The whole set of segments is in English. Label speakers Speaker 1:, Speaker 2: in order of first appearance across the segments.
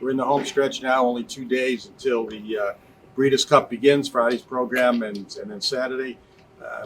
Speaker 1: We're in the home stretch now, only 2 days until the Breeders' Cup begins, Friday's program, and then Saturday.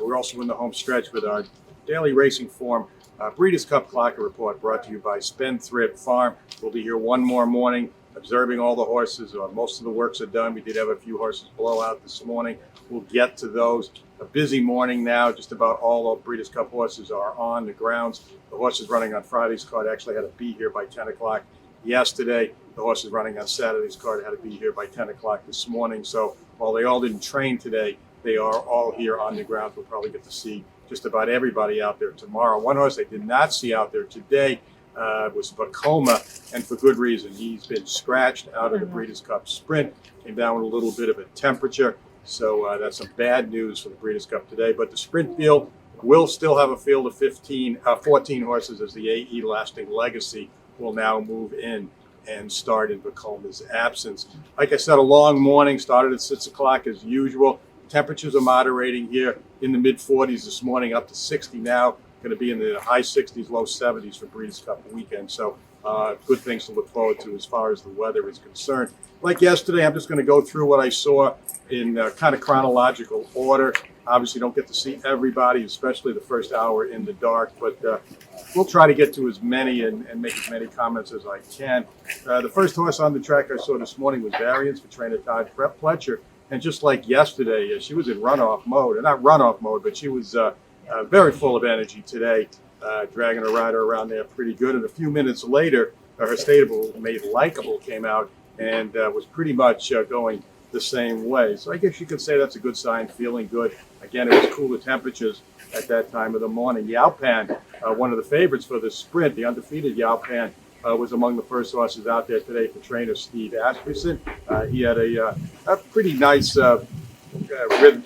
Speaker 1: We're also in the home stretch with our daily racing form, Breeders' Cup CupReport, brought to you by Spendthrift Farm. We'll be here one more morning, observing all the horses. Most of the works are done. We did have a few horses blow out this morning. We'll get to those. A busy morning now. Just about all the Breeders' Cup horses are on the grounds. The horses running on Friday's card actually had to be here by 10 o'clock yesterday. The horses running on Saturday's card had to be here by 10 o'clock this morning. So while they all didn't train today, they are all here on the ground. We'll probably get to see just about everybody out there tomorrow. One horse I did not see out there today was Vacoma, and for good reason. He's been scratched out of the Breeders' Cup Sprint, came down with a little bit of a temperature, so that's some bad news for the Breeders' Cup today. But the sprint field will still have a field of 14 horses, as the AE Lasting Legacy will now move in and start in Vacoma's absence. Like I said, a long morning, started at 6 o'clock as usual. Temperatures are moderating here in the mid-40s this morning, up to 60 now. Going to be in the high 60s, low 70s for Breeders' Cup weekend. So good things to look forward to as far as the weather is concerned. Like yesterday, I'm just going to go through what I saw in kind of chronological order. Obviously, don't get to see everybody, especially the first hour in the dark, but we'll try to get to as many and make as many comments as I can. The first horse on the track I saw this morning was Variance for trainer Todd Pletcher. And just like yesterday, she was in runoff mode. Not runoff mode, but she was very full of energy today, dragging her rider around there pretty good. And a few minutes later, her stable mate Likeable came out and was pretty much going the same way. So I guess you could say that's a good sign, feeling good. Again, it was cooler temperatures at that time of the morning. Yaupan, one of the favorites for the sprint, the undefeated Yaupan, was among the first horses out there today for trainer Steve Asmussen. He had a pretty nice rhythm,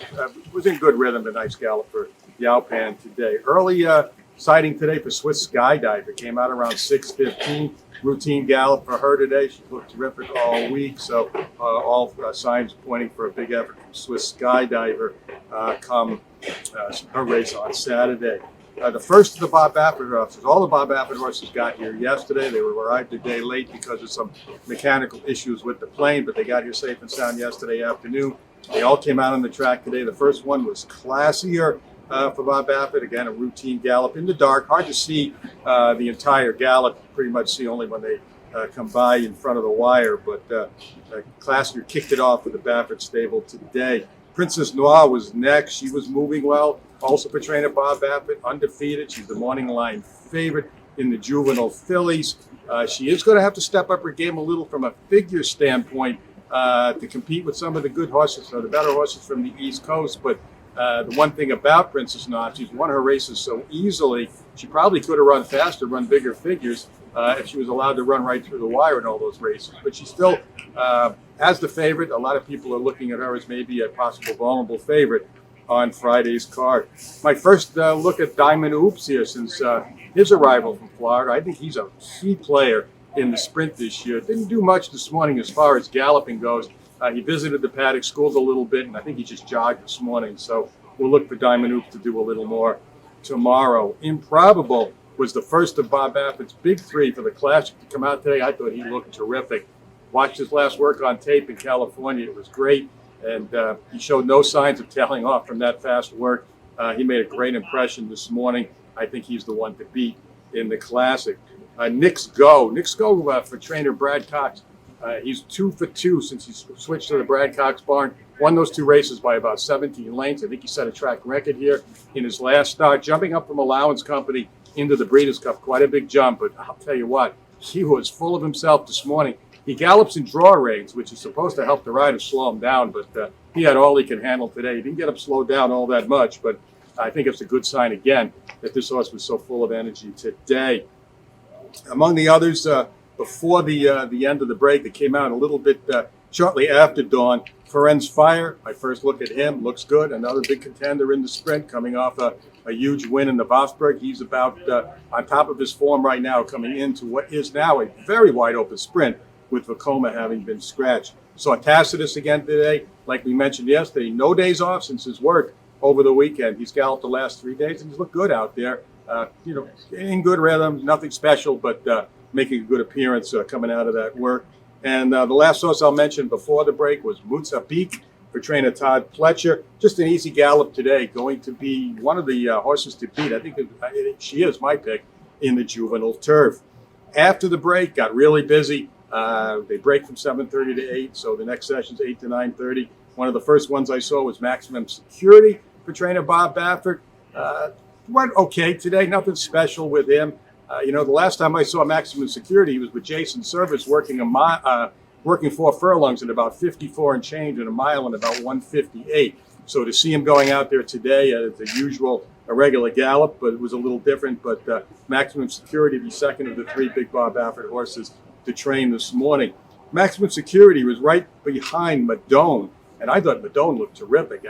Speaker 1: was in good rhythm, a nice gallop for Yaupan today. Early sighting today for Swiss Skydiver, came out around 6:15. Routine gallop for her today. She looked terrific all week, so all signs pointing for a big effort from Swiss Skydiver come her race on Saturday. The first of the Bob Baffert horses, all the Bob Baffert horses got here yesterday. They arrived a day late because of some mechanical issues with the plane, but they got here safe and sound yesterday afternoon. They all came out on the track today. The first one was Classier for Bob Baffert. Again, a routine gallop in the dark. Hard to see the entire gallop. Pretty much see only when they come by in front of the wire. But Classier kicked it off with the Baffert stable today. Princess Noir was next. She was moving well. Also for trainer Bob Baffert, undefeated. She's the morning line favorite in the juvenile fillies. She is going to have to step up her game a little from a figure standpoint to compete with some of the good horses, the better horses from the East Coast. But the one thing about Princess Noir, she's won her races so easily, she probably could have run faster, run bigger figures if she was allowed to run right through the wire in all those races. But she's still, as the favorite, a lot of people are looking at her as maybe a possible vulnerable favorite on Friday's card. My first look at Diamond Oops here since his arrival from Florida. I think he's a key player in the sprint this year. Didn't do much this morning as far as galloping goes. He visited the paddock, schooled a little bit, and I think he just jogged this morning. So we'll look for Diamond Oops to do a little more tomorrow. Improbable was the first of Bob Baffert's big three for the Classic to come out today. I thought he looked terrific. Watched his last work on tape in California. It was great. And he showed no signs of tailing off from that fast work. He made a great impression this morning. I think he's the one to beat in the Classic. Nick's Go for trainer Brad Cox. He's 2 for 2 since he switched to the Brad Cox barn. Won those two races by about 17 lengths. I think he set a track record here in his last start, jumping up from Allowance Company into the Breeders' Cup. Quite a big jump, but I'll tell you what, he was full of himself this morning. He gallops in draw reins, which is supposed to help the rider slow him down, but he had all he could handle today. He didn't get him slowed down all that much, but I think it's a good sign, again, that this horse was so full of energy today. Among the others, before the end of the break, that came out a little bit shortly after dawn, Ferenz Fire, my first look at him, looks good. Another big contender in the sprint, coming off a huge win in the Vosburg. He's about on top of his form right now, coming into what is now a very wide open sprint, with Vacoma having been scratched. Saw Tacitus again today. Like we mentioned yesterday, no days off since his work over the weekend. He's galloped the last 3 days, and he's looked good out there. In good rhythm, nothing special, but making a good appearance coming out of that work. And the last horse I'll mention before the break was Mutsa for trainer Todd Pletcher. Just an easy gallop today, going to be one of the horses to beat. I think she is my pick in the juvenile turf. After the break, got really busy. They break from 7:30 to 8, so the next session's 8 to 9:30. One of the first ones I saw was Maximum Security for trainer Bob Baffert. Went okay today, nothing special with him. The last time I saw Maximum Security, he was with Jason Service working working 4 furlongs at about 54 and change and a mile in about 158. So to see him going out there today at the usual, a regular gallop, but it was a little different. But Maximum Security, the second of the 3 big Bob Baffert horses to train this morning. Maximum Security was right behind Madone, and I thought Madone looked terrific.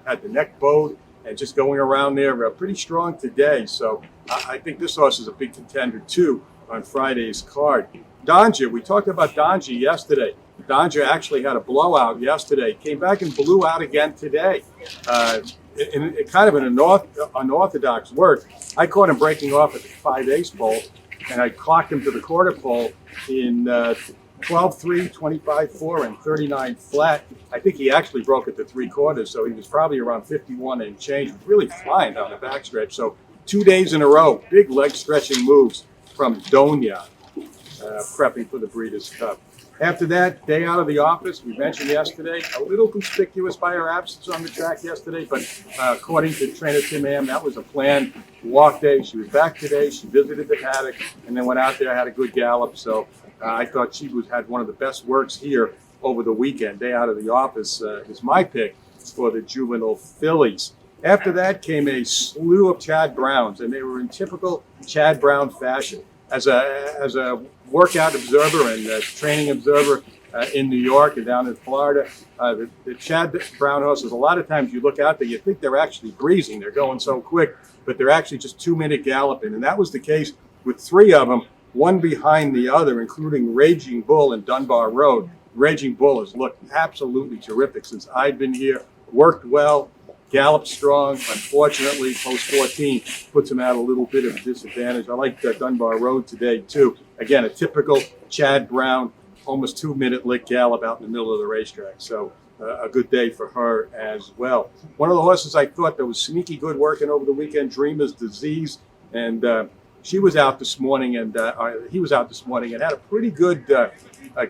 Speaker 1: Had the neck bowed and just going around there pretty strong today. So I think this horse is a big contender too on Friday's card. Donja, we talked about Donja yesterday. Donja actually had a blowout yesterday, came back and blew out again today. In kind of an unorthodox work. I caught him breaking off at the 5/8 pole, and I clocked him to the quarter pole in 12-3, 25-4, and 39 flat. I think he actually broke at the 3/4, so he was probably around 51 and change, really flying down the backstretch. So 2 days in a row, big leg stretching moves from Donia, prepping for the Breeders' Cup. After that, day out of the office, we mentioned yesterday, a little conspicuous by her absence on the track yesterday, but according to trainer Tim Ham, that was a planned walk day. She was back today, she visited the paddock, and then went out there, had a good gallop. So I thought she had one of the best works here over the weekend. Day out of the office is my pick for the juvenile fillies. After that came a slew of Chad Browns, and they were in typical Chad Brown fashion. As a workout observer and a training observer in New York and down in Florida, the Chad Brown horses, a lot of times you look out there, you think they're actually breezing. They're going so quick, but they're actually just 2-minute galloping. And that was the case with 3 of them, one behind the other, including Raging Bull and Dunbar Road. Raging Bull has looked absolutely terrific since I've been here, worked well, galloped strong. Unfortunately, post 14 puts him at a little bit of a disadvantage. I like Dunbar Road today, too. Again, a typical Chad Brown, almost 2-minute lick gallop out in the middle of the racetrack. So a good day for her as well. One of the horses I thought that was sneaky good working over the weekend, Dreamer's Disease. And she was out this morning, and he was out this morning and had a pretty good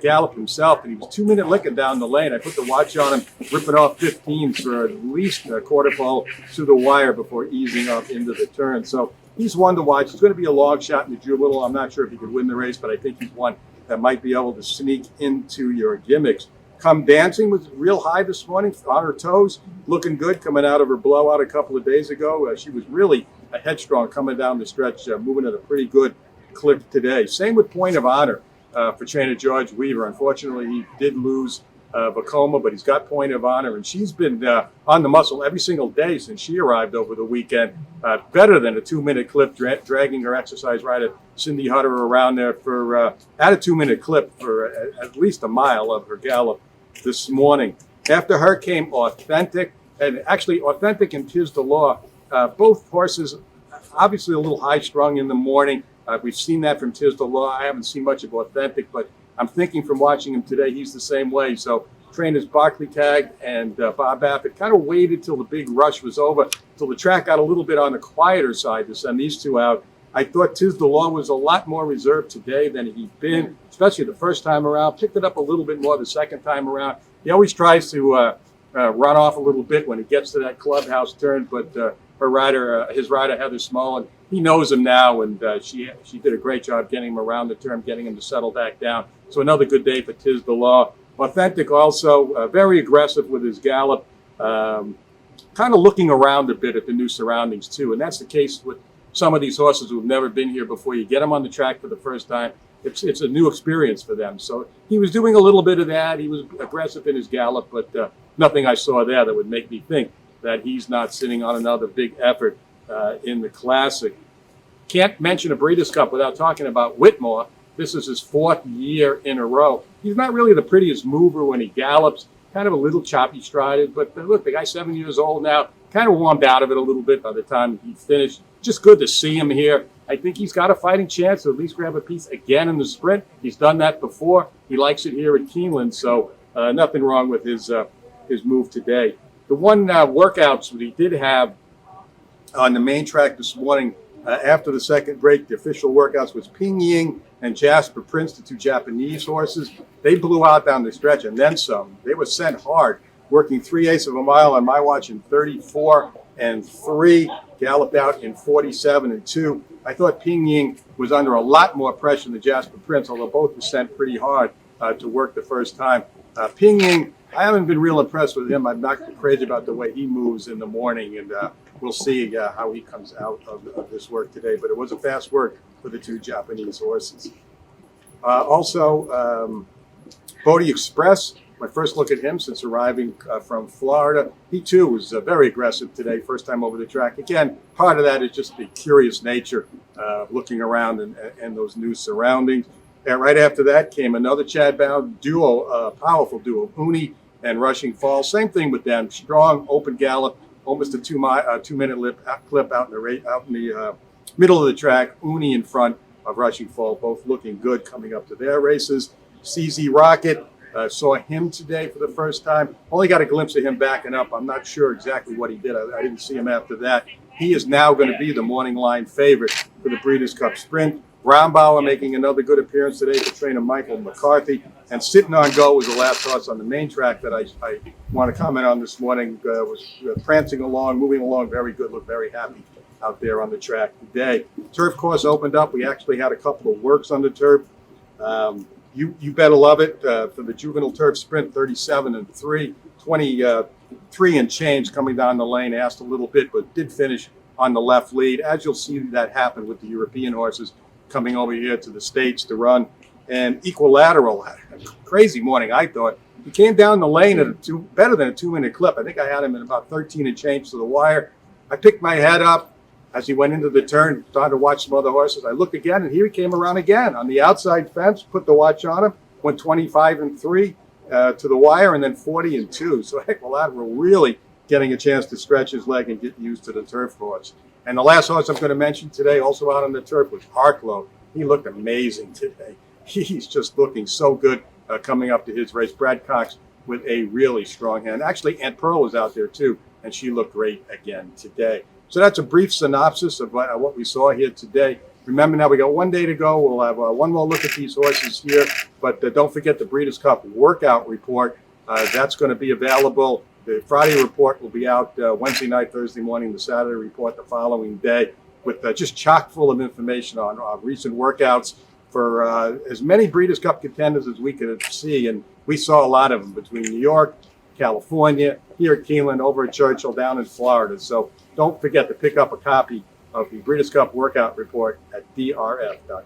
Speaker 1: gallop himself, and he was 2-minute licking down the lane. I put the watch on him, ripping off 15s for at least a quarter pole to the wire before easing up into the turn. So he's one to watch. He's going to be a long shot in the juvenile. I'm not sure if he could win the race, but I think he's one that might be able to sneak into your gimmicks. Come Dancing was real high this morning, on her toes, looking good coming out of her blowout a couple of days ago. She was really a headstrong coming down the stretch, moving at a pretty good clip today. Same with Point of Honor for trainer George Weaver. Unfortunately, he did lose Vacoma, but he's got Point of Honor, and she's been on the muscle every single day since she arrived over the weekend. Better than a 2-minute clip, dragging her exercise rider Cindy Hutter around there for at a 2-minute clip for at least a mile of her gallop this morning. After her came Authentic, and actually Authentic and Tis the Law, both horses obviously a little high-strung in the morning. We've seen that from Tis the Law. I haven't seen much of Authentic, but I'm thinking from watching him today, he's the same way. So trainers Barclay Tagg and Bob Baffert kind of waited till the big rush was over, till the track got a little bit on the quieter side to send these two out. I thought Tis the Law was a lot more reserved today than he'd been, especially the first time around. Picked it up a little bit more the second time around. He always tries to run off a little bit when he gets to that clubhouse turn, but his rider Heather Small, he knows him now, and she did a great job getting him around the turn, getting him to settle back down. So another good day for Tis the Law. Authentic also very aggressive with his gallop, kind of looking around a bit at the new surroundings too, and that's the case with some of these horses who've never been here before. You get them on the track for the first time, it's a new experience for them. So he was doing a little bit of that. He was aggressive in his gallop, but nothing I saw there that would make me think that he's not sitting on another big effort in the Classic. Can't mention a Breeders' Cup without talking about Whitmore. This is his 4th year in a row. He's not really the prettiest mover when he gallops, kind of a little choppy strided, but look, the guy's 7 years old now, kind of warmed out of it a little bit by the time he finished. Just good to see him here. I think he's got a fighting chance to at least grab a piece again in the sprint. He's done that before. He likes it here at Keeneland, so nothing wrong with his move today. The one workouts that he did have on the main track this morning after the second break, the official workouts was Ping Ying and Jasper Prince, the two Japanese horses. They blew out down the stretch and then some. They were sent hard, working 3/8 of a mile on my watch in 34 and 3, galloped out in 47 and 2. I thought Ping Ying was under a lot more pressure than Jasper Prince, although both were sent pretty hard to work the first time. Ping Ying, I haven't been real impressed with him. I'm not crazy about the way he moves in the morning, and we'll see how he comes out of this work today. But it was a fast work for the two Japanese horses. Also, Bodie Express, my first look at him since arriving from Florida. He too was very aggressive today, first time over the track. Again, part of that is just the curious nature of looking around and those new surroundings. And right after that came another Chad Bound duo, powerful duo, Uni and Rushing Falls. Same thing with them, strong open gallop, almost a 2-minute clip out in the middle of the track. Uni in front of Rushing Falls, both looking good coming up to their races. CZ Rocket, saw him today for the first time. Only got a glimpse of him backing up. I'm not sure exactly what he did. I didn't see him after that. He is now going to be the morning line favorite for the Breeders' Cup Sprint. Brownbauer making another good appearance today for trainer Michael McCarthy. And Sitting on Go was the last horse on the main track that I want to comment on this morning. Was prancing along, moving along very good, looked very happy out there on the track today. Turf course opened up. We actually had a couple of works on the turf. You better love it for the juvenile turf sprint, 37 and 3, 23 and change coming down the lane. Asked a little bit, but did finish on the left lead. As you'll see that happen with the European horses coming over here to the States to run. And Equilateral, crazy morning, I thought. He came down the lane at better than a 2-minute clip. I think I had him in about 13 and change to the wire. I picked my head up as he went into the turn, started to watch some other horses. I looked again, and here he came around again on the outside fence, put the watch on him, went 25 and 3 to the wire, and then 40 and 2. So Equilateral really getting a chance to stretch his leg and get used to the turf course. And the last horse I'm going to mention today, also out on the turf, was Harklow. He looked amazing today. He's just looking so good coming up to his race. Brad Cox with a really strong hand. Actually, Aunt Pearl was out there too, and she looked great again today. So that's a brief synopsis of what we saw here today. Remember now, we got one day to go. We'll have one more look at these horses here, but don't forget the Breeders' Cup workout report. That's going to be available. The Friday report will be out Wednesday night, Thursday morning, the Saturday report the following day, with just chock full of information on recent workouts for as many Breeders' Cup contenders as we could see. And we saw a lot of them between New York, California, here at Keeneland, over at Churchill, down in Florida. So don't forget to pick up a copy of the Breeders' Cup workout report at DRF.com.